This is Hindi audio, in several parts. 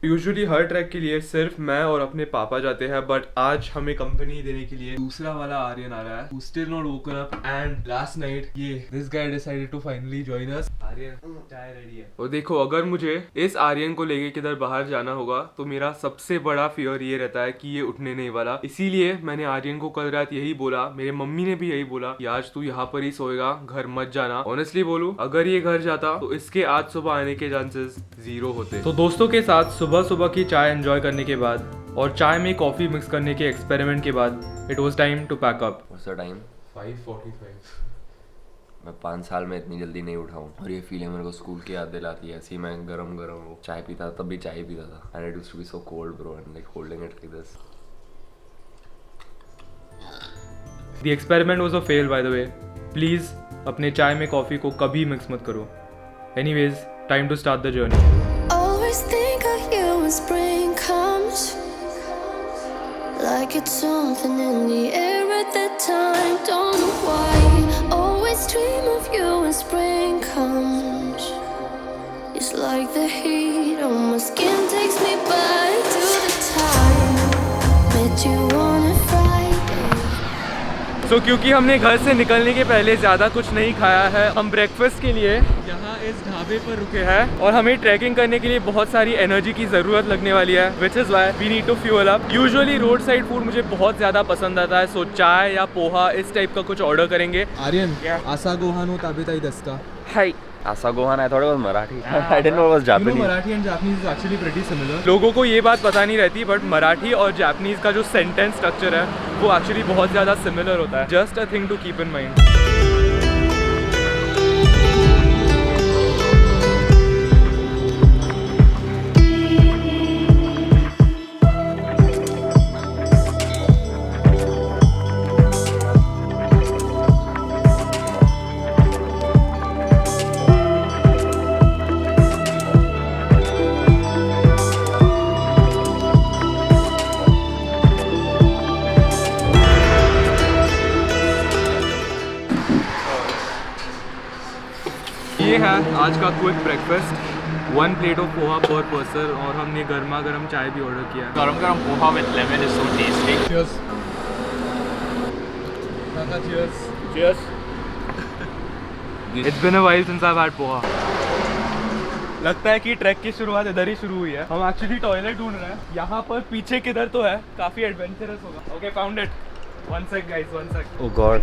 यूजुअली हर ट्रैक के लिए सिर्फ मैं और अपने पापा जाते हैं, बट आज हमें कंपनी देने के लिए दूसरा वाला आर्यन आ रहा है, who still not woken up and last night this guy decided to finally join us. Aryan चाय रेडी है। और देखो, अगर मुझे इस आर्यन को लेके किधर बाहर जाना होगा तो मेरा सबसे बड़ा फियर ये रहता है कि ये उठने नहीं वाला। इसीलिए मैंने आर्यन को कल रात यही बोला, मेरे मम्मी ने भी यही बोला कि आज तू यहाँ पर ही सोएगा, घर मत जाना। ऑनेस्टली बोलूं, अगर ये घर जाता तो इसके आज सुबह आने के चांसेस 0 होते। तो दोस्तों के साथ सुबह सुबह की चाय एंजॉय करने के बाद और चाय में कॉफी मिक्स करने के एक्सपेरिमेंट के बाद it was time to pack up. What's the time? 5:45। मैं 5 साल में इतनी जल्दी नहीं उठा हूँ और ये फीलिंग मेरे को स्कूल की याद दिलाती है। ऐसी मैं गरम गरम चाय पीता था, तब भी चाय पीता था, and it used to be so cold bro, and like holding it like this. The experiment was a fail by the way. Please अपने चाय में कॉफी को कभी मिक्स मत करो। Anyways, time to start the journey. Always think of you when spring comes, like it's something in the air at that time. Don't know why. Always dream of you when spring comes. It's like the heat on my skin takes me back to the time met you on a Friday. So, क्योंकि हमने घर से निकलने के पहले ज़्यादा कुछ नहीं खाया है, हम ब्रेकफास्ट के लिए यहाँ इस ढाबे पर रुके हैं और हमें ट्रैकिंग करने के लिए बहुत सारी एनर्जी की ज़रूरत लगने वाली है, which is why we need to fuel up. Usually road side food मुझे बहुत ज़्यादा पसंद आता है, सो चाय या पोहा इस टाइप का कुछ ऑर्डर करेंगे। आर्यन, आसा गोहानो ताबेताई दसका। Hi. Asa Gohan, I thought it was Marathi. I didn't know it was Japanese. Marathi and Japanese is actually pretty similar. लोगों को ये बात पता नहीं रहती, बट मराठी और जापानीज का जो सेंटेंस स्ट्रक्चर है वो एक्चुअली बहुत ज़्यादा सिमिलर होता है। Just a thing to keep in mind. ये है आज का quick breakfast, 1 plate of poha per person, और हमने गर्मा गर्म चाय भी ऑर्डर किया है। गरम गरम poha with lemon is so tasty. Cheers. Tata, cheers. Cheers. It's been a while since I've had poha. लगता है कि ट्रैक की शुरुआत इधर ही शुरू हुई है। हम एक्चुअली टॉयलेट ढूंढ रहे हैं, यहाँ पर पीछे किधर तो है, काफी एडवेंचरस होगा। Okay, found it. 1 sec guys, 1 sec। Oh God.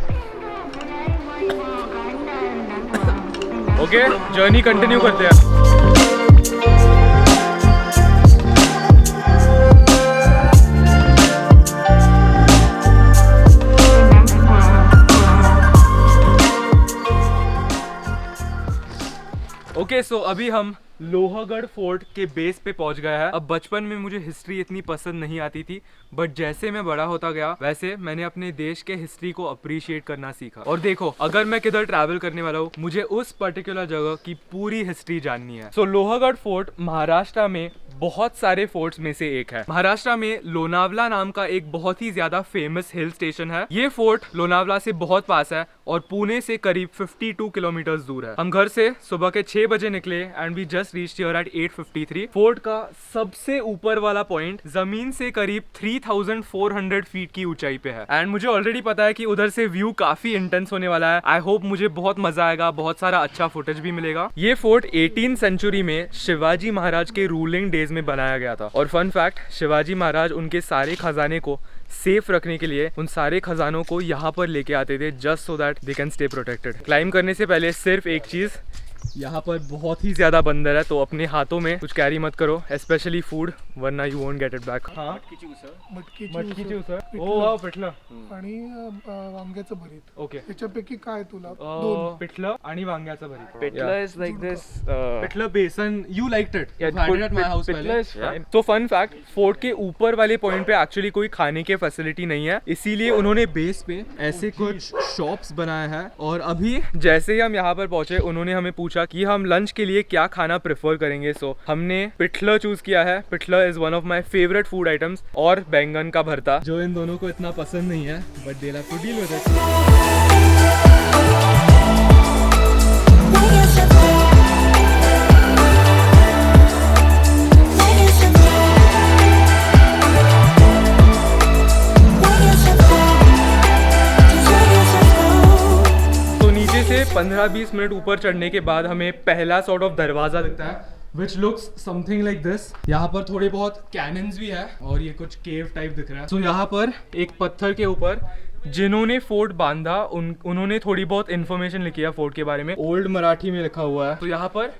Okay, journey continue करते हैं। ओके, सो अभी हम लोहागढ़ फोर्ट के बेस पे पहुंच गया है। अब बचपन में मुझे हिस्ट्री इतनी पसंद नहीं आती थी, बट जैसे मैं बड़ा होता गया वैसे मैंने अपने देश के हिस्ट्री को अप्रिशिएट करना सीखा। और देखो, अगर मैं किधर ट्रैवल करने वाला हूँ, मुझे उस पर्टिकुलर जगह की पूरी हिस्ट्री जाननी है। सो लोहागढ़ फोर्ट महाराष्ट्र में बहुत सारे फोर्ट्स में से एक है। महाराष्ट्र में लोनावला नाम का एक बहुत ही ज्यादा फेमस हिल स्टेशन है। ये फोर्ट लोनावला से बहुत पास है और पुणे से करीब 52 किलोमीटर दूर है। हम घर से सुबह के 6 बजे निकले and we just reached here at 8:53। Fort का सबसे ऊपर वाला पॉइंट जमीन से करीब 3400 फीट की ऊंचाई पे है एंड मुझे ऑलरेडी पता है कि उधर से व्यू काफी इंटेंस होने वाला है। आई होप मुझे बहुत मजा आएगा, बहुत सारा अच्छा फुटेज भी मिलेगा। ये फोर्ट 18th सेंचुरी में शिवाजी महाराज के रूलिंग डेज में बनाया गया था और फन फैक्ट, शिवाजी महाराज उनके सारे खजाने को सेफ रखने के लिए उन सारे खजानों को यहाँ पर लेके आते थे, just so that they can stay protected. Climb करने से पहले सिर्फ एक चीज, यहाँ पर बहुत ही ज्यादा बंदर है, तो अपने हाथों में कुछ कैरी मत करो, स्पेशली फूड, वरना you won't get it back. मटकी चिवसळ, ओ वाव, पिठलं आणि वांग्याचं भरीत। ओके, त्याच्यापैकी काय तुला? पिठलं आणि वांग्याचं भरीत। Pitla is like this. Pithla बेसन, you liked it? Pitla is fine. तो फन फैक्ट, फोर्ट के ऊपर वाले पॉइंट पे एक्चुअली कोई खाने के फैसिलिटी नहीं है, इसीलिए उन्होंने बेस पे ऐसे कुछ शॉप्स बनाए हैं। और अभी जैसे ही हम यहाँ पर पहुंचे, उन्होंने हमें पूछा कि हम लंच के लिए क्या खाना प्रेफर करेंगे। सो हमने पिठलं चूज किया है। Pithla is one of my favourite food items, और बैंगन का भरता, जो इन दोनों को इतना पसंद नहीं है, but they have to deal with it. 15-20 minute ऊपर चढ़ने के बाद हमें पहला सॉर्ट ऑफ दरवाज़ा दिखता है which looks something like this. यहाँ पर थोड़े बहुत कैनन्स भी है और ये कुछ केव टाइप दिख रहा है। तो यहाँ पर एक पत्थर के ऊपर जिन्होंने फोर्ट बांधा उन्होंने थोड़ी बहुत इन्फॉर्मेशन लिखी है फोर्ट के बारे में, ओल्ड मराठी में लिखा हुआ है। तो यहाँ पर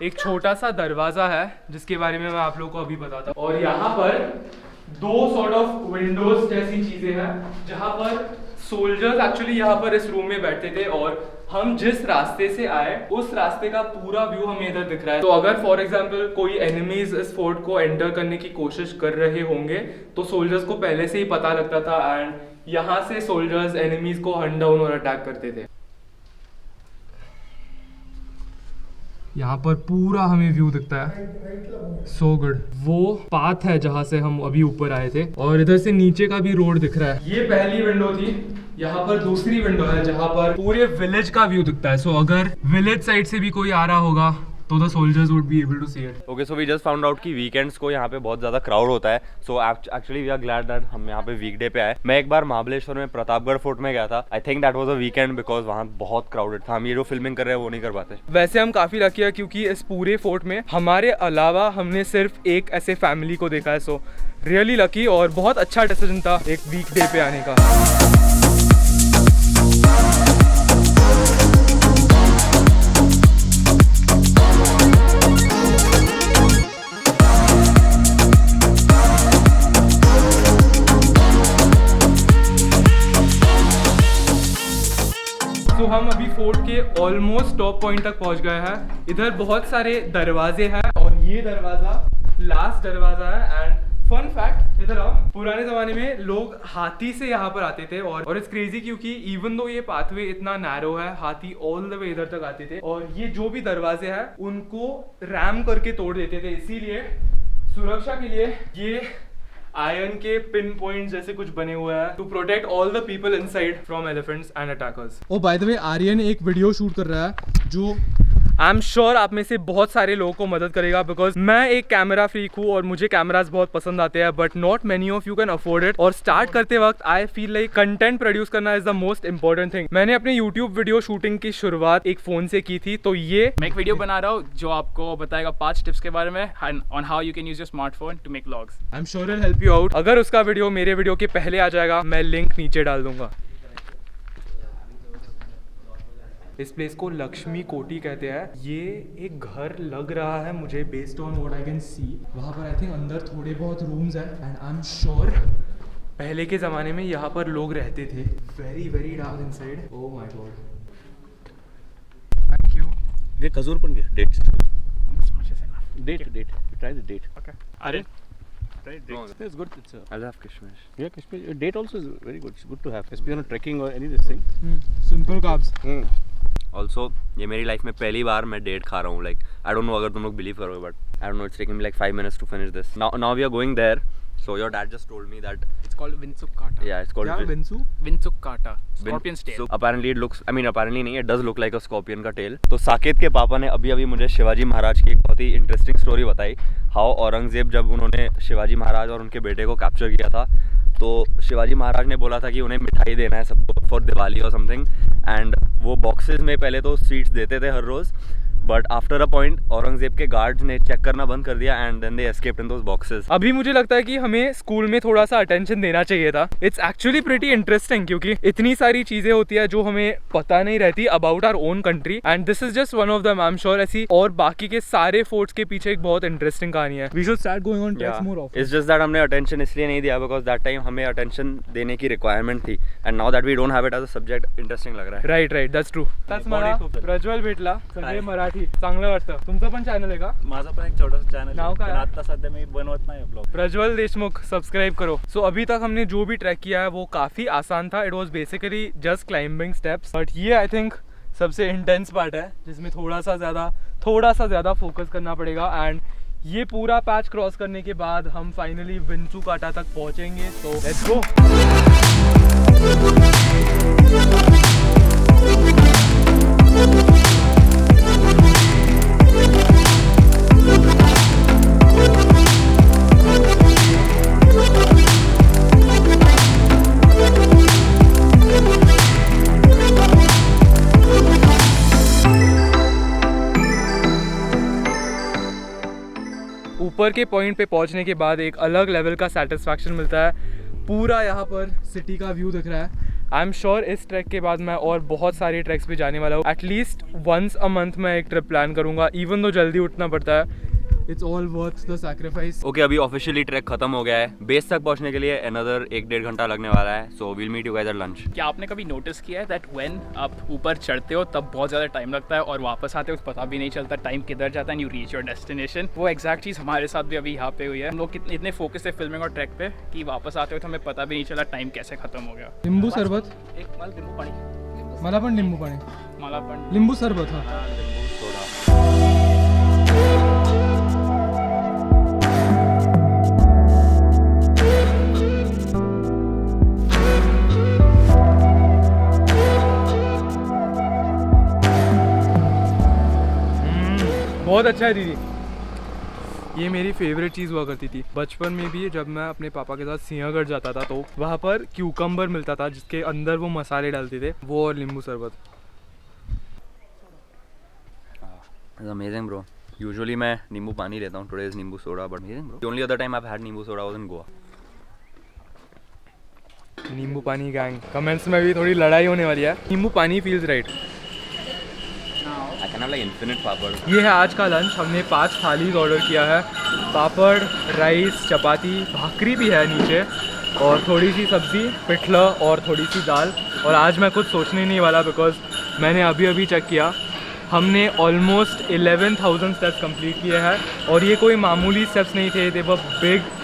एक छोटा सा दरवाज़ा है जिसके बारे में मैं आप लोगों को अभी बताता हूँ। और यहाँ पर 2 सॉर्ट ऑफ विंडोज जैसी चीज़ें हैं जहाँ पर सोल्जर्स एक्चुअली यहाँ पर इस रूम में बैठते थे और हम जिस रास्ते से आए उस रास्ते का पूरा व्यू हमें इधर दिख रहा है। तो अगर फॉर एग्जांपल कोई एनिमीज इस फोर्ट को एंटर करने की कोशिश कर रहे होंगे तो सोल्जर्स को पहले से ही पता लगता था एंड यहाँ से सोल्जर्स एनिमीज को हंट डाउन और अटैक करते थे। यहाँ पर पूरा हमें व्यू दिखता है, सो गुड। वो पाथ है जहाँ से हम अभी ऊपर आए थे और इधर से नीचे का भी रोड दिख रहा है। ये पहली विंडो थी, यहाँ पर दूसरी विंडो है जहाँ पर पूरे विलेज का व्यू दिखता है। सो अगर विलेज साइड से भी कोई आ रहा होगा तो the soldiers would be able to see it. Okay, so we just found out कि वीकेंड्स को यहाँ पे बहुत ज़्यादा क्राउड होता है। So actually we are glad that हम यहाँ पे वीकडे पे आए। मैं एक बार महाबलेश्वर में प्रतापगढ़ फोर्ट में गया था। I think that was a weekend because वहाँ बहुत क्राउडेड था। हम ये जो फिल्मिंग कर रहे हैं वो नहीं कर पाते। वैसे हम काफ़ी लकी है क्योंकि इस पूरे फोर्ट में हमारे अलावा हमने सिर्फ एक ऐसे फैमिली को देखा है। सो रियली लकी और बहुत अच्छा डिसीजन था एक वीकडे पे आने का। तो हम अभी फोर्ट के ऑलमोस्ट टॉप पॉइंट तक पहुंच गए हैं। इधर बहुत सारे दरवाजे हैं और ये दरवाजा लास्ट दरवाजा है। एंड फन फैक्ट, इधर आओ, पुराने जमाने में लोग हाथी से यहाँ पर आते थे और इट्स क्रेजी क्योंकि इवन दो ये पाथवे इतना नैरो है, हाथी ऑल द वे इधर तक आते थे और ये जो भी दरवाजे हैं उनको रैम करके तोड़ देते थे। इसीलिए सुरक्षा के लिए ये आयरन के पिन पॉइंट जैसे कुछ बने हुए हैं to protect all the people inside from elephants and attackers. Oh by the way, Aryan एक वीडियो शूट कर रहा है जो आई एम श्योर आप में से बहुत सारे लोगों को मदद करेगा बिकॉज मैं एक कैमरा फ्रीक हूँ और मुझे कैमरास बहुत पसंद आते हैं but not many of you can afford it. और स्टार्ट करते वक्त I feel like content produce करना is the most important thing. मैंने अपने यूट्यूब वीडियो शूटिंग की शुरुआत एक फोन से की थी। तो ये मैं एक वीडियो बना रहा हूँ जो आपको बताएगा 5 टिप्स के बारे में on how you can use your smartphone to make vlogs. I am sure it help you out. अगर उसका वीडियो मेरे वीडियो के पहले आ जाएगा मैं लिंक नीचे डाल दूंगा। इस प्लेस को लक्ष्मी कोटी कहते हैं। ये एक घर लग रहा है मुझे based on what I can see. वहाँ पर आई थिंक अंदर थोड़े बहुत रूम्स हैं एंड आई एम श्योर पहले के ज़माने में यहाँ पर लोग रहते थे। Very very dark inside. Oh my god, thank you. ये खजूर पण घे, dates date try the date. Okay. Aryan, try it. No, it's good. It's I'll have kishmish. yeah, Kashmir date also is very good. It's good to have, especially on trekking or any this thing. Simple carbs. Also ये मेरी लाइफ में पहली बार मैं डेट खा रहा हूँ. लाइक आई डोंट नो अगर तुम लोग बिलीव करोगे but I don't know, it's taking me like 5 minutes to finish this. Now we are going there. So your dad just told me that It's called Winsuk Kata. yeah, it's called क्या विंसू? Winsuk Kata. Scorpion's tail. So apparently it looks, I mean apparently नहीं, it does look like a scorpion का tail. तो साकेत के पापा ने अभी मुझे शिवाजी महाराज की एक बहुत ही इंटरेस्टिंग स्टोरी बताई. हाउ औरंगजेब जब उन्होंने शिवाजी महाराज और उनके बेटे को कैप्चर किया था तो शिवाजी महाराज ने बोला था कि उन्हें मिठाई देना है सबको फॉर दिवाली और समथिंग. एंड वो बॉक्सेस में पहले तो स्वीट्स देते थे हर रोज़, but after a point Aurangzeb के गार्ड्स ने चेक करना बंद कर दिया and then they escaped in those boxes. अभी मुझे लगता है कि हमें स्कूल में थोड़ा सा अटेंशन देना चाहिए था. इट्स एक्चुअली प्रीटी इंटरेस्टिंग क्योंकि इतनी सारी चीजें होती है जो हमें पता नहीं रहती about our own country and this is just one of them. I am sure ऐसी और बाकी के सारे फोर्ट्स के पीछे एक बहुत इंटरेस्टिंग कहानी है. We should start going on tracks more often. It's just that हमने अटेंशन इसलिए नहीं दिया बिकॉज दैट टाइम हमें अटेंशन देने की रिक्वायरमेंट थी and now that we don't have it as a subject interesting लग रहा है. Right that's true. त्याच मला प्रज्वल भेटला, सगळे मराठी, चांगलं वाटतं. तुमचं पण चॅनल आहे का? माझा पण एक छोटासा चॅनल नाव काय? पण आता सध्या मी बनवत नाही ब्लॉग. प्रज्वल देशमुख, सब्सक्राइब करो. सो अभी तक हमने जो भी ट्रैक किया है वो काफ़ी आसान था. It was basically just climbing steps. But ये आई थिंक सबसे इंटेंस पार्ट है जिसमें थोड़ा सा ज़्यादा फोकस करना पड़ेगा. एंड ये पूरा पैच क्रॉस करने के बाद हम फाइनली विंसू काटा तक पहुँचेंगे. तो लेट्स गो. ऊपर के पॉइंट पे पहुंचने के बाद एक अलग लेवल का सेटिस्फैक्शन मिलता है। पूरा यहाँ पर सिटी का व्यू दिख रहा है। आई एम श्योर इस ट्रैक के बाद मैं और बहुत सारे ट्रैक्स पे जाने वाला हूँ। एटलीस्ट वंस अ मंथ मैं एक ट्रिप प्लान करूँगा, इवन दो जल्दी उठना पड़ता है। It's all worth the sacrifice. Okay, अभी ऑफिशियली ट्रैक खत्म हो गया है। बेस तक पहुंचने के लिए अनदर 1-1.5 घंटा लगने वाला है। So we'll meet you guys at lunch. क्या आपने कभी नोटिस किया है दैट व्हेन आप ऊपर चढ़ते हो तब बहुत ज़्यादा टाइम लगता है और वापस आते हो तो पता भी नहीं चलता टाइम किधर जाता है and you reach your destination. वो एग्जैक्ट चीज़ हमारे साथ भी अभी यहाँ पे हुई है। हम लोग इतने फोकस थे फिल्मिंग और ट्रैक पे कि वापस आते हो तो हमें पता भी नहीं चला टाइम कैसे खत्म हो गया। लिंबू सरबत, एक माल लिंबू पानी, मला पण लिंबू पाणी, माला पण लिंबू सरबत। हाँ बहुत अच्छा है दीदी। ये मेरी फेवरेट चीज़ हुआ करती थी बचपन में भी। जब मैं अपने पापा के साथ सिंहगढ़ जाता था तो वहाँ पर क्यूकम्बर मिलता था जिसके अंदर वो मसाले डालते थे, वो और नींबू शरबत। Amazing bro. यूजुअली मैं नींबू पानी लेता हूँ, टुडे इज नींबू soda, but amazing bro. The only other time I have had नींबू सोडा वाज इन गोवा। नींबू पानी गैंग, कमेंट्स में भी थोड़ी लड़ाई होने वाली है। Nimbu pani feels right. I can have like infinite papad. ये है आज का लंच। हमने 5 थालीज ऑर्डर किया है। पापड़, राइस, चपाती, भाकरी भी है नीचे और थोड़ी सी सब्ज़ी, पिठला और थोड़ी सी दाल। और आज मैं कुछ सोचने नहीं वाला बिकॉज मैंने अभी चेक किया, हमने ऑलमोस्ट 11,000 स्टेप्स कंप्लीट किए हैं। और ये कोई मामूली स्टेप्स नहीं थे, they were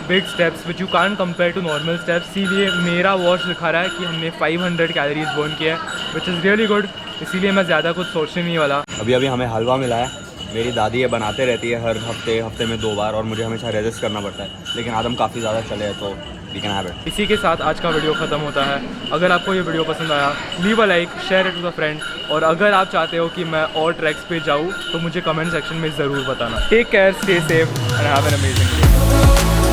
big steps which you can't compare to normal steps. इसीलिए मेरा वॉच दिखा रहा है कि हमने 500 कैलोरीज बर्न किया है विच इज़ रियली गुड। इसीलिए मैं ज़्यादा कुछ सोचने नहीं वाला। अभी हमें हलवा मिला है। मेरी दादी ये बनाते रहती है हर हफ्ते में 2 बार और मुझे हमेशा रेजिस्ट करना पड़ता है, लेकिन आज हम काफ़ी ज़्यादा चले हैं तो वी कैन हैव इट। इसी के साथ आज का वीडियो ख़त्म होता है। अगर आपको ये वीडियो पसंद आया leave a like, share it to the friend. और अगर आप चाहते हो कि मैं और ट्रैक्स पे जाऊँ तो मुझे कमेंट सेक्शन में ज़रूर बताना। Take care, stay safe and have an amazing day.